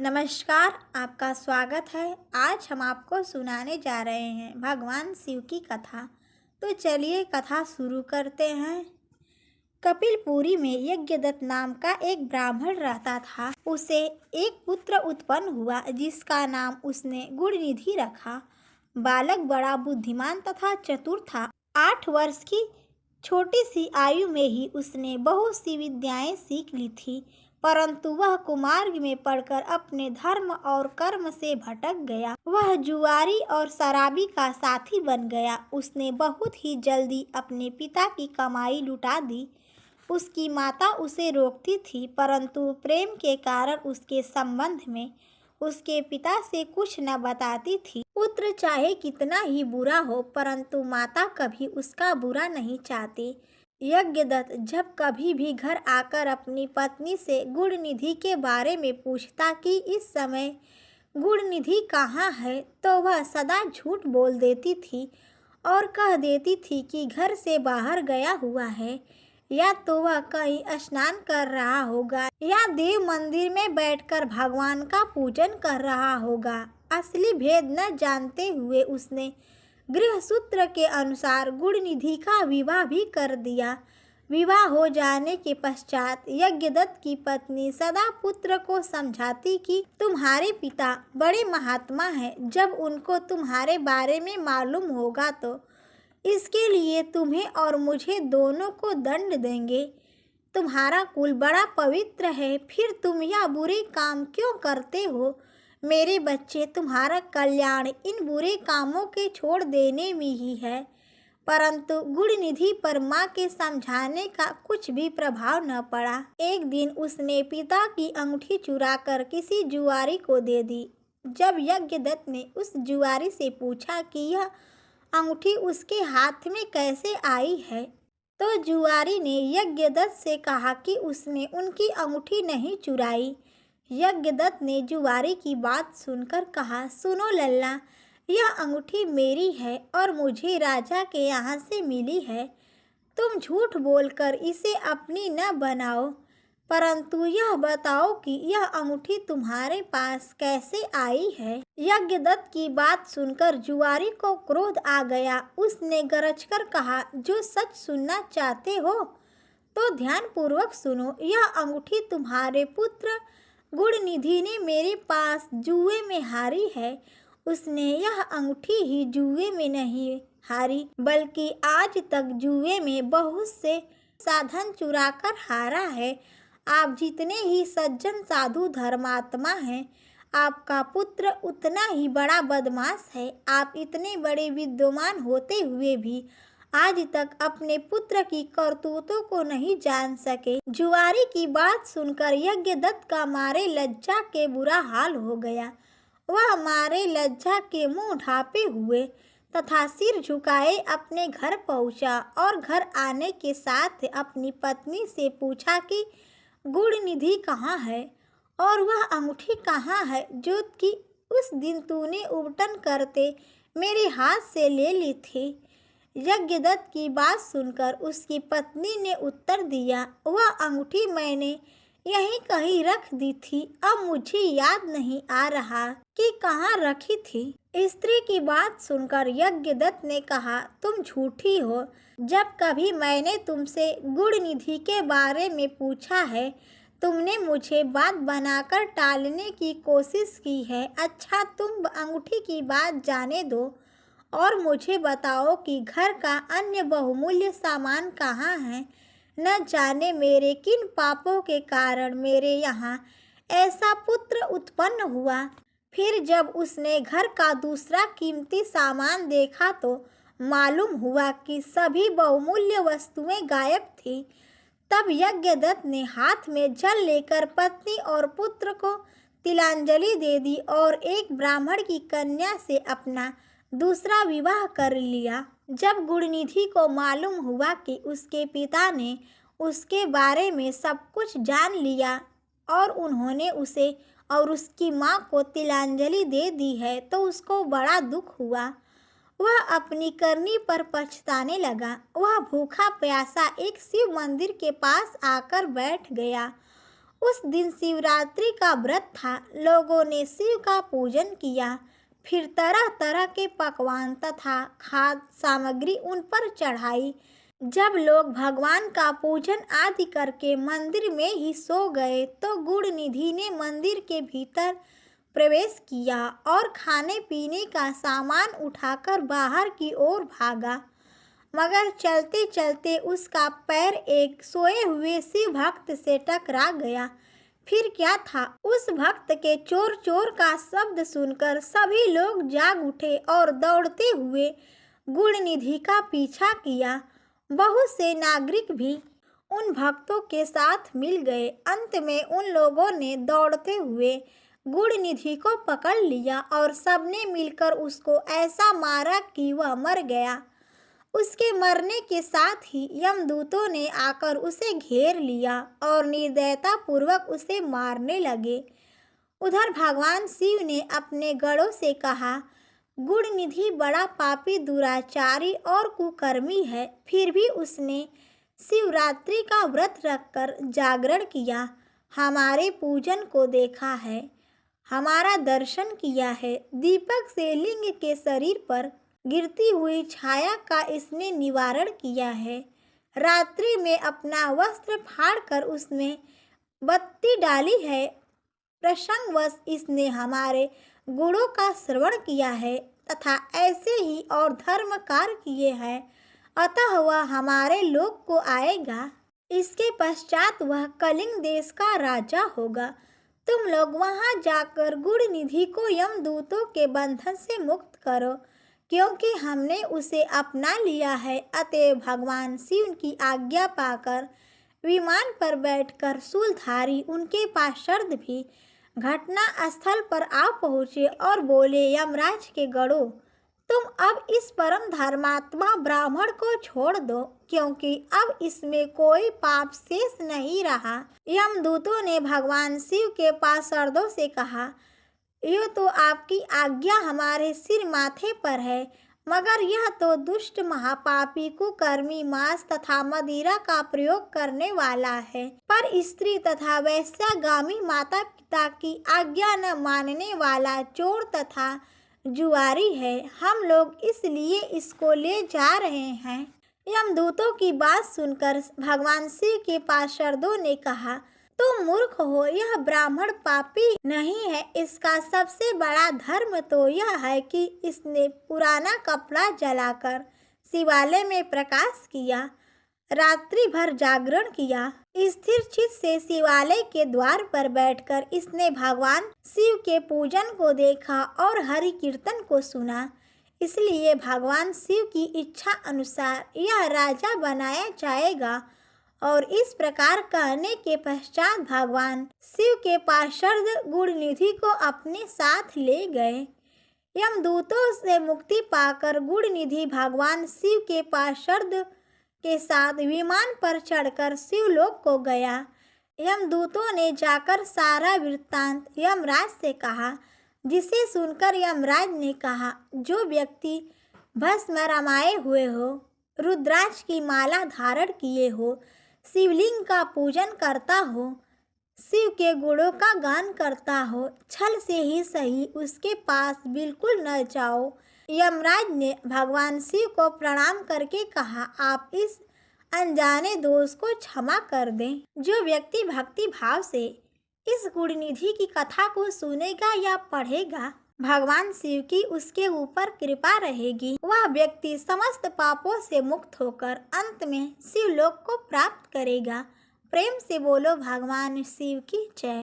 नमस्कार, आपका स्वागत है। आज हम आपको सुनाने जा रहे हैं भगवान शिव की कथा। तो चलिए कथा शुरू करते हैं। कपिलपुरी में यज्ञदत्त नाम का एक ब्राह्मण रहता था। उसे एक पुत्र उत्पन्न हुआ जिसका नाम उसने गुणनिधि रखा। बालक बड़ा बुद्धिमान तथा चतुर था। 8 वर्ष की छोटी सी आयु में ही उसने बहुत सी विद्याएं सीख ली थी, परंतु वह कुमार्ग में पड़कर अपने धर्म और कर्म से भटक गया। वह जुआरी और शराबी का साथी बन गया। उसने बहुत ही जल्दी अपने पिता की कमाई लुटा दी। उसकी माता उसे रोकती थी, परंतु प्रेम के कारण उसके संबंध में उसके पिता से कुछ न बताती थी। पुत्र चाहे कितना ही बुरा हो, परंतु माता कभी उसका बुरा नहीं चाहती। यज्ञदत्त जब कभी भी घर आकर अपनी पत्नी से गुणनिधि के बारे में पूछता कि इस समय गुणनिधि कहाँ है, तो वह सदा झूठ बोल देती थी और कह देती थी कि घर से बाहर गया हुआ है, या तो वह कहीं स्नान कर रहा होगा या देव मंदिर में बैठकर भगवान का पूजन कर रहा होगा। असली भेद न जानते हुए उसने गृह सूत्र के अनुसार गुणनिधि का विवाह भी कर दिया। विवाह हो जाने के पश्चात यज्ञदत्त की पत्नी सदा पुत्र को समझाती कि तुम्हारे पिता बड़े महात्मा हैं, जब उनको तुम्हारे बारे में मालूम होगा तो इसके लिए तुम्हें और मुझे दोनों को दंड देंगे। तुम्हारा कुल बड़ा पवित्र है, फिर तुम यह बुरे काम क्यों करते हो? मेरे बच्चे, तुम्हारा कल्याण इन बुरे कामों के छोड़ देने में ही है। परंतु गुणनिधि पर माँ के समझाने का कुछ भी प्रभाव न पड़ा। एक दिन उसने पिता की अंगूठी चुराकर किसी जुआरी को दे दी। जब यज्ञदत्त ने उस जुआरी से पूछा कि यह अंगूठी उसके हाथ में कैसे आई है, तो जुआरी ने यज्ञदत्त से कहा कि उसने उनकी अंगूठी नहीं चुराई। यज्ञदत्त ने जुआरी की बात सुनकर कहा, सुनो लल्ला, यह अंगूठी मेरी है और मुझे राजा के यहाँ से मिली है। तुम झूठ बोलकर इसे अपनी न बनाओ, परंतु यह बताओ कि यह अंगूठी तुम्हारे पास कैसे आई है। यज्ञदत्त की बात सुनकर जुआरी को क्रोध आ गया। उसने गरजकर कहा, जो सच सुनना चाहते हो तो ध्यानपूर्वक सुनो। यह अंगूठी तुम्हारे पुत्र गुणनिधि ने मेरे पास जुए में हारी है। उसने यह अंगूठी ही जुए में नहीं हारी, बल्कि आज तक जुए में बहुत से साधन चुराकर हारा है। आप जितने ही सज्जन साधु धर्मात्मा हैं, आपका पुत्र उतना ही बड़ा बदमाश है। आप इतने बड़े विद्वान होते हुए भी आज तक अपने पुत्र की करतूतों को नहीं जान सके। जुआरी की बात सुनकर यज्ञदत्त का मारे लज्जा के बुरा हाल हो गया। वह मारे लज्जा के मुंह ढांपे हुए तथा सिर झुकाए अपने घर पहुंचा और घर आने के साथ अपनी पत्नी से पूछा कि गुणनिधि कहाँ है और वह अंगूठी कहाँ है जो कि उस दिन तूने उबटन करते मेरे हाथ से ले ली थी। यज्ञदत्त की बात सुनकर उसकी पत्नी ने उत्तर दिया, वह अंगूठी मैंने यहीं कहीं रख दी थी। अब मुझे याद नहीं आ रहा कि कहाँ रखी थी। स्त्री की बात सुनकर यज्ञदत्त ने कहा, तुम झूठी हो। जब कभी मैंने तुमसे गुणनिधि के बारे में पूछा है, तुमने मुझे बात बनाकर टालने की कोशिश की है। अच्छा, तुम अंगूठी की बात जाने दो और मुझे बताओ कि घर का अन्य बहुमूल्य सामान कहाँ है। न जाने मेरे किन पापों के कारण मेरे यहाँ ऐसा पुत्र उत्पन्न हुआ। फिर जब उसने घर का दूसरा कीमती सामान देखा तो मालूम हुआ कि सभी बहुमूल्य वस्तुएं गायब थी। तब यज्ञदत्त ने हाथ में जल लेकर पत्नी और पुत्र को तिलांजलि दे दी और एक ब्राह्मण की कन्या से अपना दूसरा विवाह कर लिया। जब गुणनिधि को मालूम हुआ कि उसके पिता ने उसके बारे में सब कुछ जान लिया और उन्होंने उसे और उसकी माँ को तिलांजलि दे दी है, तो उसको बड़ा दुख हुआ। वह अपनी करनी पर पछताने लगा। वह भूखा प्यासा एक शिव मंदिर के पास आकर बैठ गया। उस दिन शिवरात्रि का व्रत था। लोगों ने शिव का पूजन किया, फिर तरह तरह के पकवान तथा खाद्य सामग्री उन पर चढ़ाई। जब लोग भगवान का पूजन आदि करके मंदिर में ही सो गए तो गुड़ निधि ने मंदिर के भीतर प्रवेश किया और खाने पीने का सामान उठाकर बाहर की ओर भागा, मगर चलते चलते उसका पैर एक सोए हुए शिव भक्त से टकरा गया। फिर क्या था, उस भक्त के चोर चोर का शब्द सुनकर सभी लोग जाग उठे और दौड़ते हुए गुड़ निधि का पीछा किया। बहुत से नागरिक भी उन भक्तों के साथ मिल गए। अंत में उन लोगों ने दौड़ते हुए गुड़ निधि को पकड़ लिया और सबने मिलकर उसको ऐसा मारा कि वह मर गया। उसके मरने के साथ ही यमदूतों ने आकर उसे घेर लिया और निर्दयता पूर्वक उसे मारने लगे। उधर भगवान शिव ने अपने गणों से कहा, गुड़ निधि बड़ा पापी, दुराचारी और कुकर्मी है, फिर भी उसने शिवरात्रि का व्रत रखकर जागरण किया, हमारे पूजन को देखा है, हमारा दर्शन किया है। दीपक से लिंग के शरीर पर गिरती हुई छाया का इसने निवारण किया है। रात्रि में अपना वस्त्र फाड़कर उसमें बत्ती डाली है। प्रसंगवश इसने हमारे गुणों का श्रवण किया है तथा ऐसे ही और धर्म कार्य किए हैं, अतः वह हमारे लोक को आएगा। इसके पश्चात वह कलिंग देश का राजा होगा। तुम लोग वहां जाकर गुड़ निधि को यमदूतों के बंधन से मुक्त करो, क्योंकि हमने उसे अपना लिया है। अतएव भगवान शिव की आज्ञा पाकर विमान पर बैठकर शूलधारी उनके पार्षद भी घटना स्थल पर आ पहुँचे और बोले, यमराज के गणों, तुम अब इस परम धर्मात्मा ब्राह्मण को छोड़ दो, क्योंकि अब इसमें कोई पाप शेष नहीं रहा। यमदूतों ने भगवान शिव के पार्षदों से कहा, यो तो आपकी आज्ञा हमारे सिर माथे पर है, मगर यह तो दुष्ट महापापी कुकर्मी मांस तथा मदिरा का प्रयोग करने वाला है, पर स्त्री तथा वैश्यागामी माता पिता की आज्ञा न मानने वाला चोर तथा जुआरी है। हम लोग इसलिए इसको ले जा रहे हैं। यमदूतों की बात सुनकर भगवान शिव के पार्षदों ने कहा, तुम मूर्ख हो, यह ब्राह्मण पापी नहीं है। इसका सबसे बड़ा धर्म तो यह है कि इसने पुराना कपड़ा जलाकर शिवालय में प्रकाश किया, रात्रि भर जागरण किया। स्थिर चित्त से शिवालय के द्वार पर बैठकर इसने भगवान शिव के पूजन को देखा और हरि कीर्तन को सुना। इसलिए भगवान शिव की इच्छा अनुसार यह राजा बनाया जाएगा। और इस प्रकार कहने के पश्चात भगवान शिव के पार्षद गुड़ निधि को अपने साथ ले गए। यमदूतों से मुक्ति पाकर गुड़ निधि भगवान शिव के पार्षद के साथ विमान पर चढ़कर शिवलोक को गया। यमदूतों ने जाकर सारा वृत्तांत यमराज से कहा, जिसे सुनकर यमराज ने कहा, जो व्यक्ति भस्म रमाए हुए हो, रुद्राक्ष की माला धारण किए हो, शिवलिंग का पूजन करता हो, शिव के गुणों का गान करता हो, छल से ही सही उसके पास बिल्कुल न जाओ। यमराज ने भगवान शिव को प्रणाम करके कहा, आप इस अनजाने दोष को क्षमा कर दें। जो व्यक्ति भक्ति भाव से इस गुड़ निधि की कथा को सुनेगा या पढ़ेगा, भगवान शिव की उसके ऊपर कृपा रहेगी। वह व्यक्ति समस्त पापों से मुक्त होकर अंत में शिवलोक को प्राप्त करेगा। प्रेम से बोलो भगवान शिव की जय।